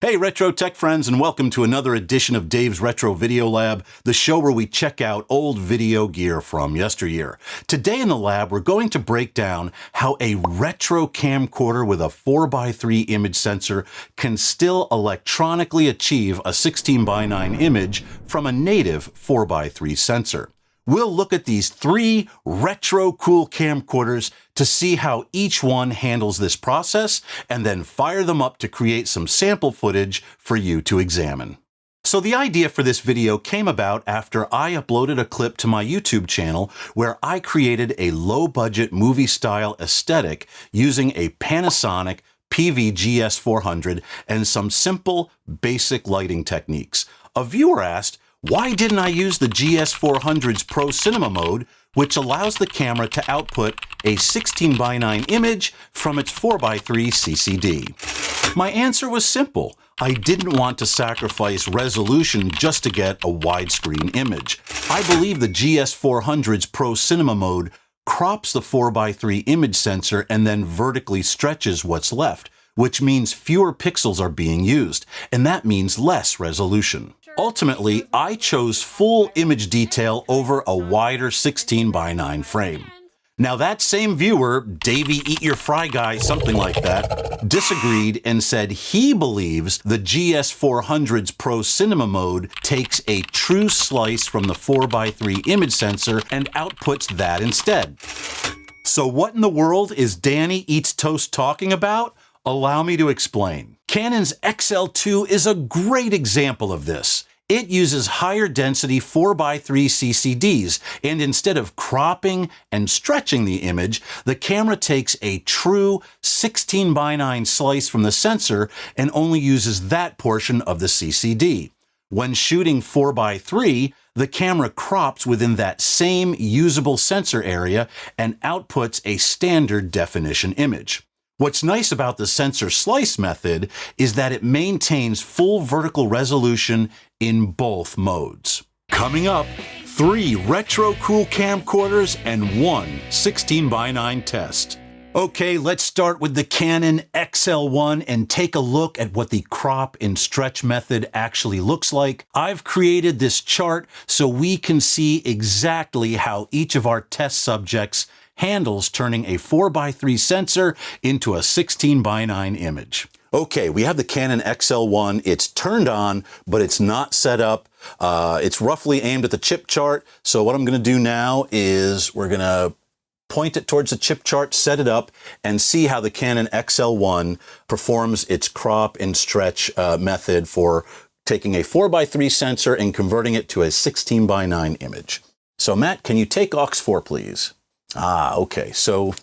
Hey Retro Tech friends, and welcome to another edition of Dave's Retro Video Lab, the show where we check out old video gear from yesteryear. Today in the lab, we're going to break down how a retro camcorder with a 4x3 image sensor can still electronically achieve a 16:9 image from a native 4x3 sensor. We'll look at these three retro cool camcorders to see how each one handles this process and then fire them up to create some sample footage for you to examine. So the idea for this video came about after I uploaded a clip to my YouTube channel where I created a low-budget movie-style aesthetic using a Panasonic PV-GS400 and some simple, basic lighting techniques. A viewer asked, why didn't I use the GS400's Pro Cinema mode, which allows the camera to output a 16:9 image from its 4x3 CCD? My answer was simple. I didn't want to sacrifice resolution just to get a widescreen image. I believe the GS400's Pro Cinema mode crops the 4x3 image sensor and then vertically stretches what's left, which means fewer pixels are being used, and that means less resolution. Ultimately, I chose full image detail over a wider 16:9 frame. Now that same viewer, Davey Eat Your Fry Guy, something like that, disagreed and said he believes the GS400's Pro Cinema mode takes a true slice from the 4x3 image sensor and outputs that instead. So what in the world is Danny Eats Toast talking about? Allow me to explain. Canon's XL2 is a great example of this. It uses higher density 4x3 CCDs, and instead of cropping and stretching the image, the camera takes a true 16:9 slice from the sensor and only uses that portion of the CCD. When shooting 4x3, the camera crops within that same usable sensor area and outputs a standard definition image. What's nice about the sensor slice method is that it maintains full vertical resolution in both modes. Coming up, 3 retro cool camcorders and 1 16:9 test. Okay, let's start with the Canon XL1 and take a look at what the crop and stretch method actually looks like. I've created this chart so we can see exactly how each of our test subjects handles turning a 4x3 sensor into a 16:9 image. Okay, we have the Canon XL1. It's turned on, but it's not set up. It's roughly aimed at the chip chart. So what I'm going to do now is we're going to point it towards the chip chart, set it up, and see how the Canon XL1 performs its crop and stretch method for taking a 4x3 sensor and converting it to a 16:9 image. So Matt, can you take aux4, please? Okay, so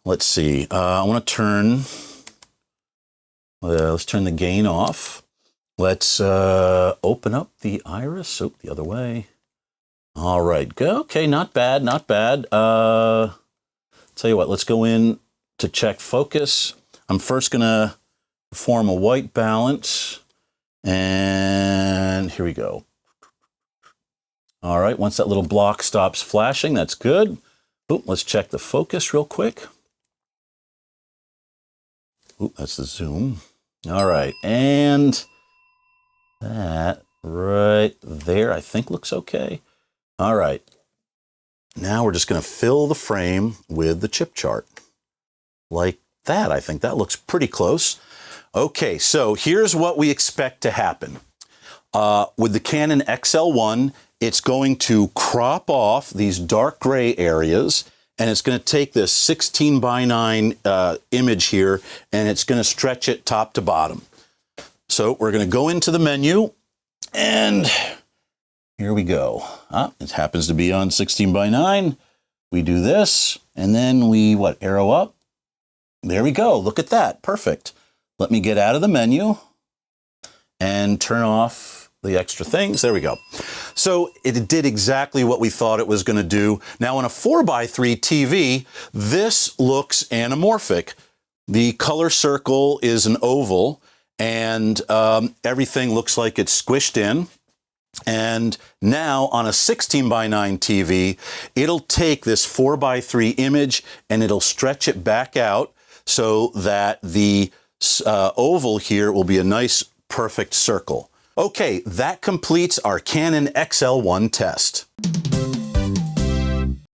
let's see. I want to turn, let's turn the gain off. Let's open up the iris. Oh, the other way. All right, go. Okay, not bad, not bad. Tell you what, let's go in to check focus. I'm first going to perform a white balance, and here we go. All right, once that little block stops flashing, that's good. Ooh, let's check the focus real quick. Ooh, that's the zoom. All right, and that right there I think looks okay. All right, now we're just going to fill the frame with the chip chart. Like that, I think that looks pretty close. Okay, so here's what we expect to happen. With the Canon XL1, it's going to crop off these dark gray areas, and it's going to take this 16:9 image here, and it's going to stretch it top to bottom. So we're going to go into the menu, and here we go. It happens to be on 16:9. We do this, and then we, arrow up? There we go. Look at that. Perfect. Let me get out of the menu and turn off the extra things. There we go. So it did exactly what we thought it was going to do. Now on a 4x3 TV, this looks anamorphic. The color circle is an oval, and everything looks like it's squished in. And now on a 16:9 TV, it'll take this 4x3 image and it'll stretch it back out so that the oval here will be a nice perfect circle. Okay, that completes our Canon XL1 test.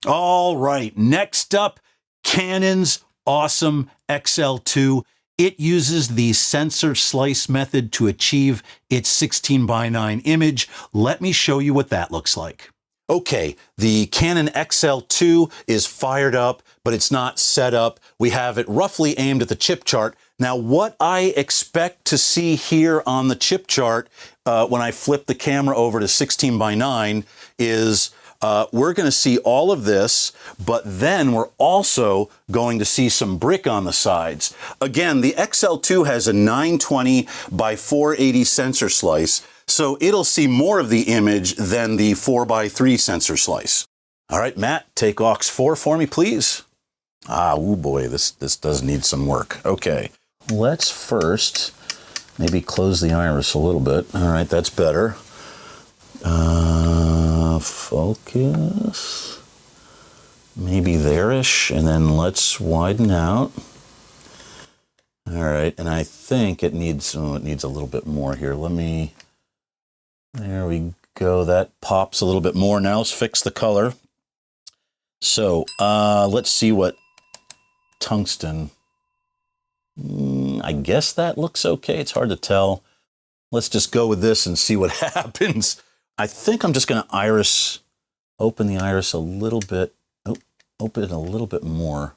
All right, next up, Canon's awesome XL2. It uses the sensor slice method to achieve its 16:9 image. Let me show you what that looks like. Okay, the Canon XL2 is fired up, but it's not set up. We have it roughly aimed at the chip chart. Now, what I expect to see here on the chip chart when I flip the camera over to 16:9 is we're going to see all of this, but then we're also going to see some brick on the sides. Again, the XL2 has a 920 by 480 sensor slice, so it'll see more of the image than the 4:3 sensor slice. All right, Matt, take aux 4 for me, please. Oh boy, this does need some work. Okay, let's first maybe close the iris a little bit. All right, that's better. Focus, maybe there-ish, and then let's widen out. All right, and I think it needs a little bit more here. There we go. That pops a little bit more. Now let's fix the color. So let's see what tungsten. I guess that looks okay. It's hard to tell. Let's just go with this and see what happens. I think I'm just going to open the iris a little bit. Oh, open it a little bit more.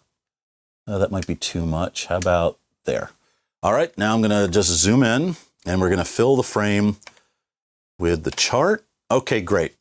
That might be too much. How about there? All right, now I'm going to just zoom in, and we're going to fill the frame with the chart. Okay, great.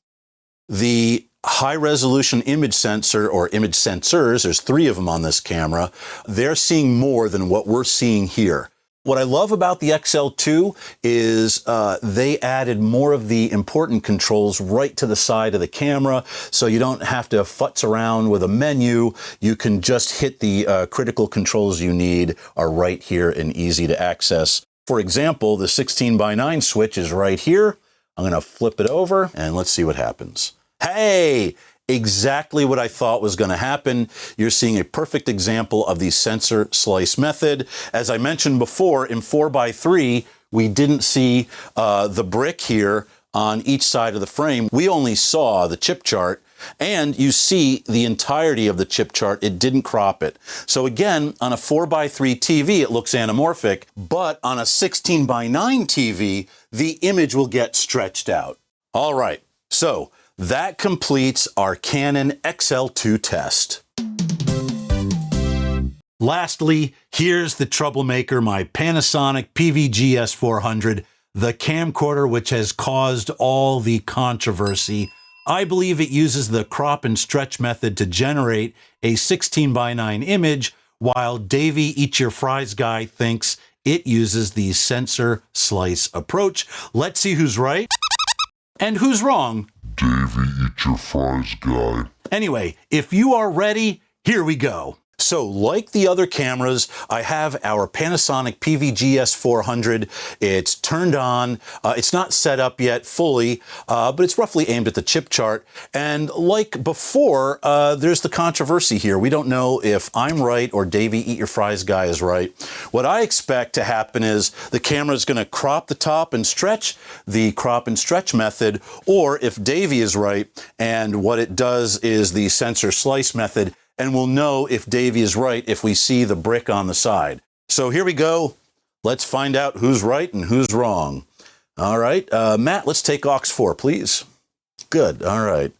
The high-resolution image sensor, or image sensors, there's 3 of them on this camera, they're seeing more than what we're seeing here. What I love about the XL2 is they added more of the important controls right to the side of the camera, so you don't have to futz around with a menu. You can just hit the critical controls you need are right here and easy to access. For example, the 16:9 switch is right here. I'm going to flip it over, and let's see what happens. Hey! Exactly what I thought was going to happen. You're seeing a perfect example of the sensor slice method. As I mentioned before, in 4:3, we didn't see the brick here on each side of the frame. We only saw the chip chart, and you see the entirety of the chip chart. It didn't crop it. So again, on a 4:3 TV, it looks anamorphic, but on a 16:9 TV, the image will get stretched out. All right, so that completes our Canon XL2 test. Lastly, here's the troublemaker, my Panasonic PV-GS400, the camcorder which has caused all the controversy. I believe it uses the crop and stretch method to generate a 16:9 image, while Davey Eat Your Fries guy thinks it uses the sensor slice approach. Let's see who's right and who's wrong. Davey Eat Your Fries guy. Anyway, if you are ready, here we go. So, like the other cameras, I have our Panasonic PV-GS400. It's turned on. It's not set up yet fully, but it's roughly aimed at the chip chart. And like before, there's the controversy here. We don't know if I'm right or Davey Eat Your Fries guy is right. What I expect to happen is the camera is going to crop the top and stretch, the crop and stretch method, or if Davey is right, and what it does is the sensor slice method, and we'll know if Davey is right if we see the brick on the side. So here we go. Let's find out who's right and who's wrong. All right, Matt, let's take aux 4, please. Good, all right.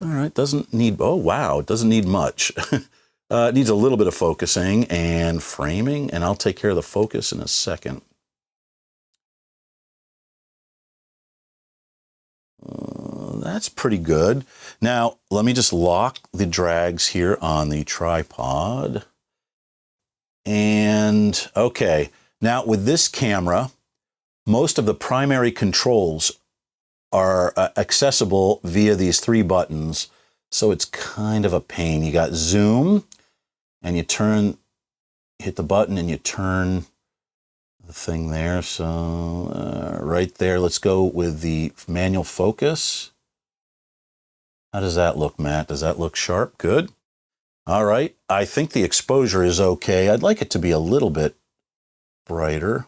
All right, doesn't need, oh wow, it doesn't need much. It needs a little bit of focusing and framing, and I'll take care of the focus in a second. That's pretty good. Now, let me just lock the drags here on the tripod. And, okay, now with this camera, most of the primary controls are accessible via these 3 buttons, so it's kind of a pain. You got zoom, and you hit the button and you turn the thing there. So right there, let's go with the manual focus. How does that look, Matt? Does that look sharp? Good. All right. I think the exposure is okay. I'd like it to be a little bit brighter.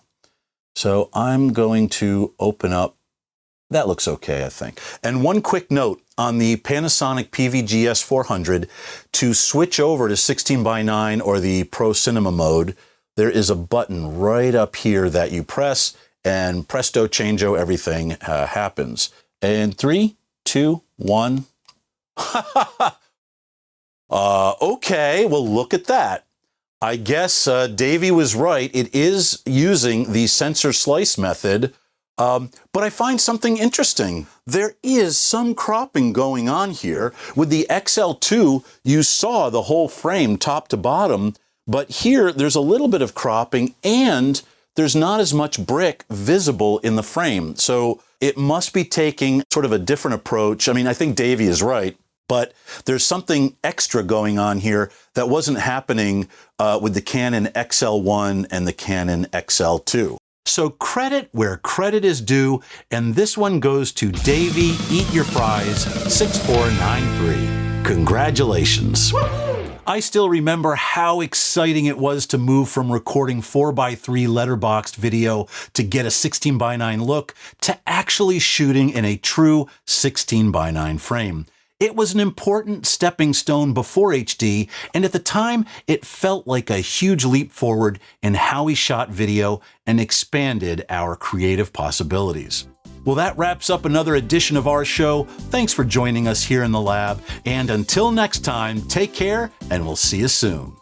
So I'm going to open up. That looks okay, I think. And one quick note on the Panasonic PV-GS400, to switch over to 16:9 or the Pro Cinema mode, there is a button right up here that you press, and presto changeo, everything happens. And 3, 2, 1. Okay, well, look at that. I guess Davey was right. It is using the sensor slice method. But I find something interesting. There is some cropping going on here. With the XL2, you saw the whole frame top to bottom, but here there's a little bit of cropping and there's not as much brick visible in the frame. So it must be taking sort of a different approach. I mean, I think Davey is right, but there's something extra going on here that wasn't happening with the Canon XL1 and the Canon XL2. So credit where credit is due, and this one goes to Davey Eat Your Fries 6493. Congratulations. I still remember how exciting it was to move from recording 4:3 letterboxed video to get a 16:9 look to actually shooting in a true 16:9 frame. It was an important stepping stone before HD, and at the time, it felt like a huge leap forward in how we shot video and expanded our creative possibilities. Well, that wraps up another edition of our show. Thanks for joining us here in the lab, and until next time, take care, and we'll see you soon.